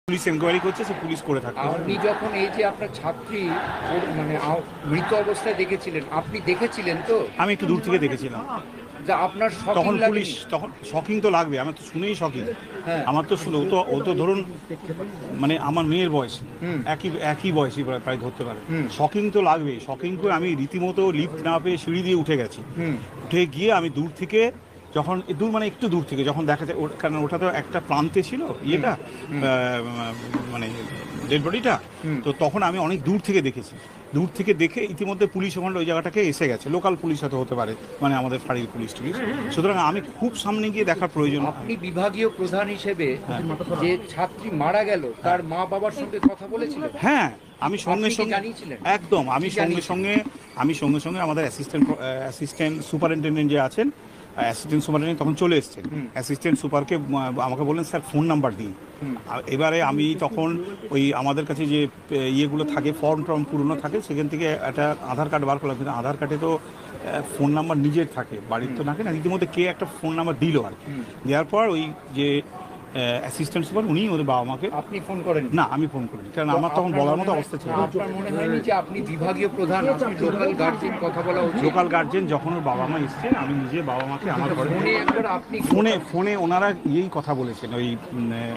Police enquiry করছে, সে police করে থাকে। আপনি যখন এই যে আপনার ছাত্রী মানে মৃত অবস্থায় দেখেছিলেন, আপনি দেখেছিলেন তো? আমি একটু দূর থেকে দেখেছিলাম। যা আপনার তখন শকিং পুলিশ, তখন শকিং তো লাগবে, আমার তো শুনেই শকিং। হ্যাঁ। আমার তো শুনে ও তো ধরুন মানে আমার মেয়ের বয়স, একই বয়সী প্রায় ধরতে পারে। শকিং তো লাগবেই। শকিং করে আমি রীতিমতো লিফট না পেয়ে সিঁড়ি দিয়ে উঠে গেছি। উঠে গিয়ে আমি দূর থেকে যখন দূর মানে একটু দূর থেকে যখন দেখা যায়, কারণ ওটা তো একটা প্রান্তে ছিল ইয়েটা, মানে ডেড বডিটা। তো তখন আমি অনেক দূর থেকে দেখেছি। দূর থেকে দেখে ইতিমধ্যে পুলিশ ওখানে ওই জায়গাটাকে এসে গেছে। লোকাল পুলিশ হতে পারে, মানে আমাদের ফাঁড়ির পুলিশ টুলিশ। সুতরাং আমি খুব সামনে গিয়ে দেখার প্রয়োজন। আপনি বিভাগীয় প্রধান হিসেবে যে ছাত্রী মারা গেল তার মা বাবার সঙ্গে কথা বলেছিলেন? হ্যাঁ, আমি সঙ্গে সঙ্গে জানিয়েছিলেন? একদম আমি সঙ্গে সঙ্গে আমাদের অ্যাসিস্ট্যান্ট সুপারিনটেন্ডেন্ট যে আছেন, অ্যাসিস্ট্যান্ট সুপারিনটেন্ডেন্ট তখন চলে এসেছেন। অ্যাসিস্ট্যান্ট সুপারকে আমাকে বললেন স্যার ফোন নাম্বার দিন। এবারে আমি তখন ওই আমাদের কাছে যে ইয়েগুলো থাকে, ফর্ম টর্ম পুরনো থাকে, সেখান থেকে একটা আধার কার্ড বার করলাম। কিন্তু আধার কার্ডে তো ফোন নাম্বার নিজের থাকে, বাড়ির তো থাকে না। রীতিমধ্যে কে একটা ফোন নাম্বার দিল আর কি। দেওয়ার পর ওই যে অ্যাসিস্ট্যান্ট সুপার উনি ওদের বাবা মাকে। আপনি ফোন করেন? না, আমি ফোন করিনি, কারণ আমার তখন বলার মতো অবস্থা ছিল। আপনার মনে হয়নি যে আপনি বিভাগীয় প্রধান, আপনি লোকাল গার্জেন কথা বলা উচিত? লোকাল গার্জেন যখন ওর বাবা মা এসছে, আমি নিজে বাবা মাকে আমার ঘরে আপনি ফোনে ওনারা ইয়েই কথা বলেছেন, ওই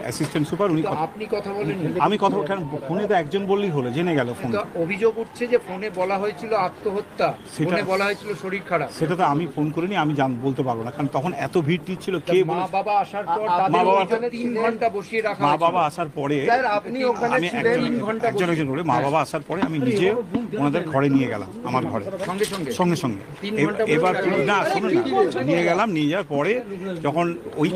অ্যাসিস্ট্যান্ট সুপার উনি। আপনি কথা বলেন? আমি কথা, কারণ ফোনে তো একজন বললেই হলো, জেনে গেল ফোন। অভিযোগ উঠছে যে ফোনে বলা হয়েছিল আত্মহত্যা, ফোনে বলা হয়েছিল শরীর খারাপ। সেটা তো আমি ফোন করিনি, আমি বলতে পারবো না, কারণ তখন এত ভিড় টিড় ছিল। কে মা বাবা আসার পর মা বাবা 3 ঘন্টা বসিয়ে রাখা, মা বাবা আসার পরে আপনি ওখানে ছিলেন 3 ঘন্টা একজন করে মা বাবা আসার পরে আমি নিজে ওনাদের ঘরে নিয়ে গেলাম, আমার ঘরে সঙ্গে এবার না শুনুন না, নিয়ে গেলাম। নিয়ে যাওয়ার পরে যখন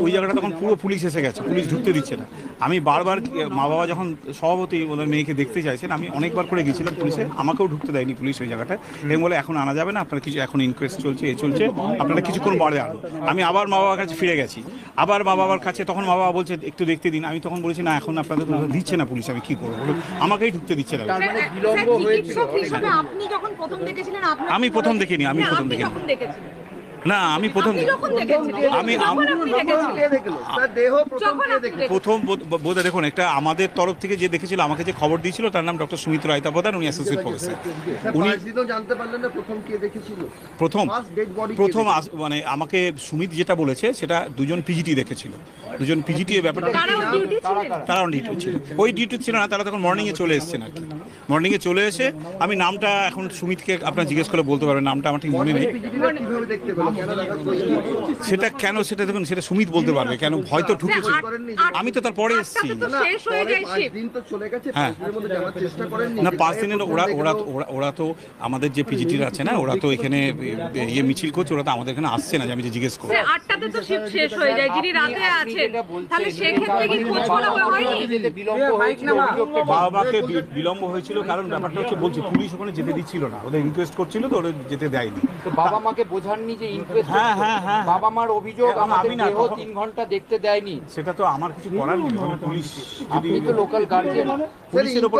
ওই জায়গাটা তখন পুরো পুলিশ এসে গেছে, পুলিশ ঢুকতে দিচ্ছে না। আমি বারবার, মা বাবা যখন সভাপতি ওদের মেয়েকে দেখতে চাইছেন, আমি অনেকবার করে গেছিলাম পুলিশে, আমাকেও ঢুকতে দেয়নি পুলিশ ওই জায়গাটায়। এবং বলে এখন আনা যাবে না, আপনার কিছু এখন ইনকোয়েস্ট চলছে, আপনারা কিছুক্ষণ পরে আনুন। আমি আবার মা বাবার কাছে ফিরে গেছি, আবার মা বাবার কাছে। তখন মা বাবা বলছে একটু দেখতে দিন। আমি তখন বলেছি না, এখন আপনাদের দিচ্ছে না পুলিশ, আমি কি করবো বলুন, আমাকেই ঢুকতে দিচ্ছে না। আমি প্রথম দেখিনি, না আমি প্রথম বোধ দেখুন, একটা আমাদের তরফ থেকে যে দেখেছিল, আমাকে যে খবর দিয়েছিল তার নাম ডক্টর সুমিত রায়তা প্রধান, উনি অ্যাসোসিয়েট প্রফেসর। উনি প্রথম মানে আমাকে সুমিত যেটা বলেছে, সেটা দুজন পিজিটি দেখেছিল। দুজন পিজিটি এই ব্যাপারটা তারা ডিউটি ছিল, ওই ডিউটি ছিল না, তারা তখন মর্নিংয়ে চলে এসছেন আর কি। মর্নিংয়ে চলে এসে আমি নামটা এখন সুমিতকে আপনার জিজ্ঞেস করে বলতে পারবেন, নামটা আমার ঠিক মনে নেই। সেটা কেন, সেটা দেখুন, সেটা সুমিত বলতে পারবে কেন, হয়তো ঢুকেছে। আমি তো তারপরে এসেছি। হ্যাঁ না, 5 দিনের ওরা তো আমাদের যে পিজিটির আছে না, ওরা তো এখানে ইয়ে মিছিল করছে, ওরা তো আমাদের এখানে আসছে না যে আমি যে জিজ্ঞেস করবো। 8টাতে তো শিফট শেষ হয়ে যায়, যিনি রাতে আছেন, তাহলে সেই ক্ষেত্রে কি খোঁজ করা হয়নি? বাবাকে বিলম্ব হয়েছিল, কারণ ব্যাপারটা হচ্ছে, বলছি পুলিশ ওখানে যেতে দিচ্ছিল না, ওদের ইনকোয়েস্ট করছিল তো, ওদের যেতে দেয়নি। বাবা মাকে বোঝাননি যে ইনকোয়েস্ট? হ্যাঁ বাবা মার অভিযোগ আমাদের দেহ 3 ঘন্টা দেখতে দেয়নি। সেটা তো আমার কিছু করার নেই, পুলিশ যদি আপনি তো লোকাল গার্জিয়ান। পুলিশের উপর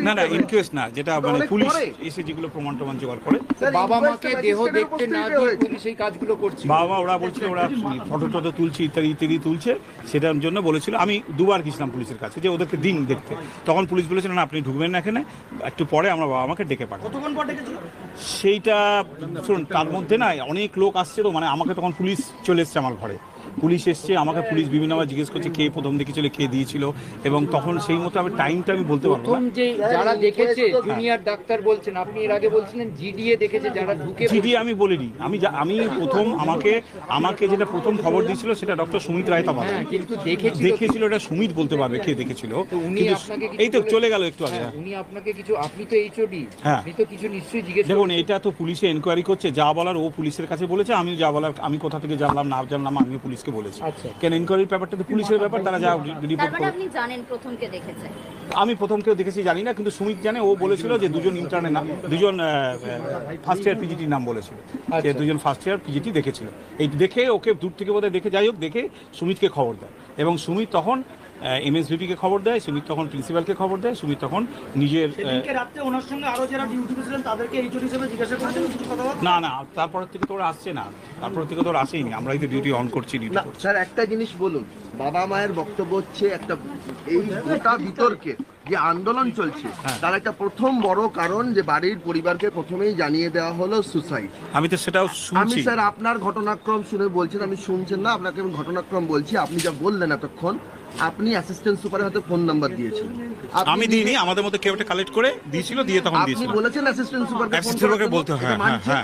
না ইনকোয়েস্ট না, যেটা মানে পুলিশ এসে যেগুলো প্রমাণ জোগাড় করে। বাবা মাকে দেহ দেখতে না দিয়ে পুলিশ এই কাজগুলো করছে। বাবা ওরা বলছিল, ওরা ফটো টটো তুলছে, ইত্যাদি তুলছে, সেটার জন্য বলেছিল। আমি দুবার গেছিলাম পুলিশের কাছে যে ওদেরকে দিন দেখতে। তখন পুলিশ বলেছিল না, আপনি ঢুকবেন না এখানে, একটু পরে আমরা বাবা মাকে ডেকে পাঠাবো। সেইটা শুনুন, তার মধ্যে না অনেক লোক আসছে তো, মানে আমাকে তখন পুলিশ চলে এসছে আমার ঘরে। পুলিশ এসছে, আমাকে পুলিশ বিভিন্নভাবে জিজ্ঞেস করছে কে প্রথম দেখেছিল, কে দিয়েছিল, এবং তখন সেই মতো আমি টাইমটা আমি বলতে পারবো না। যে যারা দেখেছে জুনিয়র ডাক্তার বলছেন, আপনি এর আগে বলছিলেন জিডিএ দেখেছে, যারা ঢুকে। জিডিএ আমি বলিনি, আমি প্রথম আমাকে যেটা প্রথম খবর দিয়েছিল সেটা ডক্টর সুমিত রায়তা প্রধান। কিন্তু দেখেছিল এটা সুমিত বলতে পারবে কে দেখেছিল। উনি আপনাকে এই তো চলে গেল একটু আগে। উনি আপনাকে কিছু, আপনি তো এইচওডি, হ্যাঁ, আপনি তো কিছু নিশ্চয়ই জিজ্ঞেস। দেখুন, এটা তো পুলিশে এনকোয়ারি করছে, যা বলার ও পুলিশের কাছে বলেছে, আমি যা বলার আমি কোথা থেকে জানলাম না জানলাম আমিও পুলিশকে বলেছি। কেন এনকোয়ারির ব্যাপারটা তো পুলিশের ব্যাপার, তারা যা রিপোর্ট করে। আপনি জানেন প্রথম কে দেখেছে? আমি প্রথম কেউ দেখেছি জানি না, কিন্তু সুমিত জানে। ও বলেছিল যে দুজন ইন্টার্নের নাম, দুজন ফার্স্ট ইয়ার পিজিটির নাম বলেছিল, যে দুজন ফার্স্ট ইয়ার পিজিটি দেখেছিল। এই দেখে ওকে দূর থেকে বোধহয় দেখে, যাই হোক, দেখে সুমিতকে খবর দেয়, এবং সুমিত তখন এমএসভিপিকে খবর দেয়, সুমিত তখন প্রিন্সিপালকে খবর দেয়, সুমিত তখন নিজের সেদিনকে রাত্রে ওনার সঙ্গে আরো যারা ডিউটিতে ছিলেন তাদেরকে এইচওডি হিসেবে জিজ্ঞাসা করেছেন কিছু কথাবার্তা? না তারপর থেকে তো ওরা আসছে না, তারপর থেকে তো ওরা আসেই নি, আমরাই তো ডিউটি অন করছি, ডিউটি না স্যার, একটা জিনিস বলুন, বাবা মায়ের বক্তব্য হচ্ছে একটা এই গোটা বিতর্কে যে আন্দোলন চলছে তার একটা প্রথম বড় কারণ যে বাড়ির পরিবারকে প্রথমেই জানিয়ে দেওয়া হলো সুসাইড। আমি তো সেটাও আমি শুনছি। স্যার আপনার ঘটনাক্রম শুনে বলছেন, আমি শুনছেন না, আপনাকে আমি ঘটনাক্রম বলছি। আপনি যা বললেন এতক্ষণ, আপনি অ্যাসিস্ট্যান্ট সুপারের হাতে ফোন নাম্বার দিয়েছেন। আমি দিইনি, আমাদের মধ্যে কেউ একটা কালেক্ট করে দিয়েছিল, দিয়ে তখন আপনি দিয়েছিল। বলেছেন অ্যাসিস্ট্যান্ট সুপারকে ফোন Assistant সুপারকে বলতে হয়,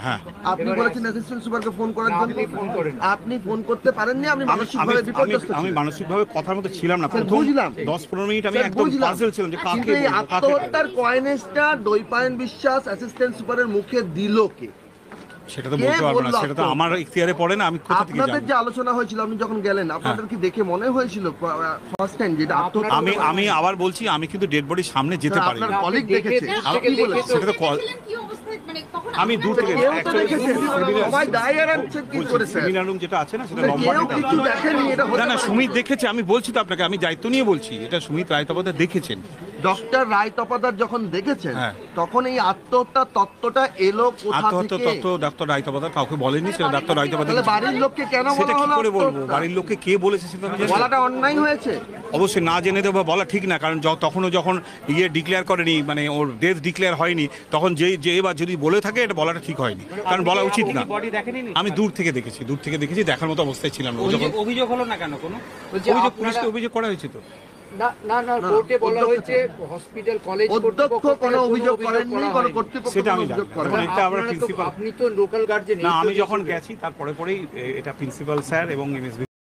হ্যাঁ। আপনি বলেছেন অ্যাসিস্ট্যান্ট সুপারকে ফোন করার জন্য, আপনি ফোন করেন। আপনি ফোন করতে পারেননি, আপনি মানসিকভাবে বিপর্যস্ত আমি ছিলেন। মানসিকভাবে কথার মধ্যে ছিলাম না, স্যার, প্রথম বুঝলাম। 10-15 মিনিট আমি স্যার, একদম বুঝলাম। পাজল ছিলাম যে কাকে কিন্তু এই বলবো, কাকে আত্মহত্যার কয়েনেসটা দৈপায়ন বিশ্বাস অ্যাসিস্ট্যান্ট সুপারের মুখে দিল কে? সেটা তো কে বলতে পারবো না, বললো সেটা তো আপনাকে? আমার ইখতিয়ারে পড়ে না, আমি কোথা থেকে আপনাদের জানবো। যে আলোচনা হয়েছিল, আপনি যখন গেলেন, আপনাদের কি দেখে মনে হয়েছিল ফার্স্ট টাইম যেটা আত্মহত্যা? আমি আবার বলছি, আমি কিন্তু ডেড বডির সামনে যেতে পারি আপনার না। কলিগ দেখেছে, আমি- কি বলেছে? সেটা তো আমি দূর থেকে কেউ তো দেখেছে, সবাই দায় এড়াচ্ছেন কি করে স্যার? সেমিনার রুম যেটা আছে না, সেটা স্যার, লম্বা কেউ একটা- কিছু দেখেনি, এটা হতে না পারে। সুমিত দেখেছে, আমি বলছি তো আপনাকে, আমি দায়িত্ব নিয়ে বলছি, এটা সুমিত রায়তপাদা দেখেছেন। ডক্টর রায় তপাদার যখন দেখেছেন, হ্যাঁ। তখন এই আত্মহত্যার তত্ত্বটা এলো কোথা আত্মহত্যা থেকে? তত্ত্ব ডাক্তার রায়তপাদা কাউকে বলেনি, সেটা ডাক্তার রায়তপাদা তাহলে বাড়ির লোককে কেন সেটা বলা কি হলো করে বলবো, আত্মহত্যা? বাড়ির লোককে কে বলেছে সেটা আমি জানি না। বলাটা অন্যায় হয়েছে। অবশ্যই না জেনে দেবো বলা ঠিক না, কারণ তখনও যখন ডিক্লেয়ার করেনি, মানে ওর ডেথ ডিক্লেয়ার হয়নি, তখন যে বা যদি বলে থাকে এটা বলাটা ঠিক হয়নি, কারণ বলা উচিত না। বডি দেখেনি? আমি দূর থেকে দেখেছি, দেখার মতো অবস্থায় ছিলাম না। ও যখন অভিযোগ হলো না কেন কোনো? বলছি অভিযোগ, আপনারা- পুলিশকে অভিযোগ করা হয়েছে তো। না কোর্টে বলা হয়েছে হসপিটাল কলেজ অধ্যক্ষ কোনো অভিযোগ করেননি, কোনো কর্তৃপক্ষ সেটা আমি কোনো অভিযোগ জানি না। করেনি। এখন এটা আবার প্রিন্সিপাল, আপনি তো লোকাল গার্জেন। না আমি যখন গেছি তারপরে পরেই এটা প্রিন্সিপাল স্যার এবং এমএসবি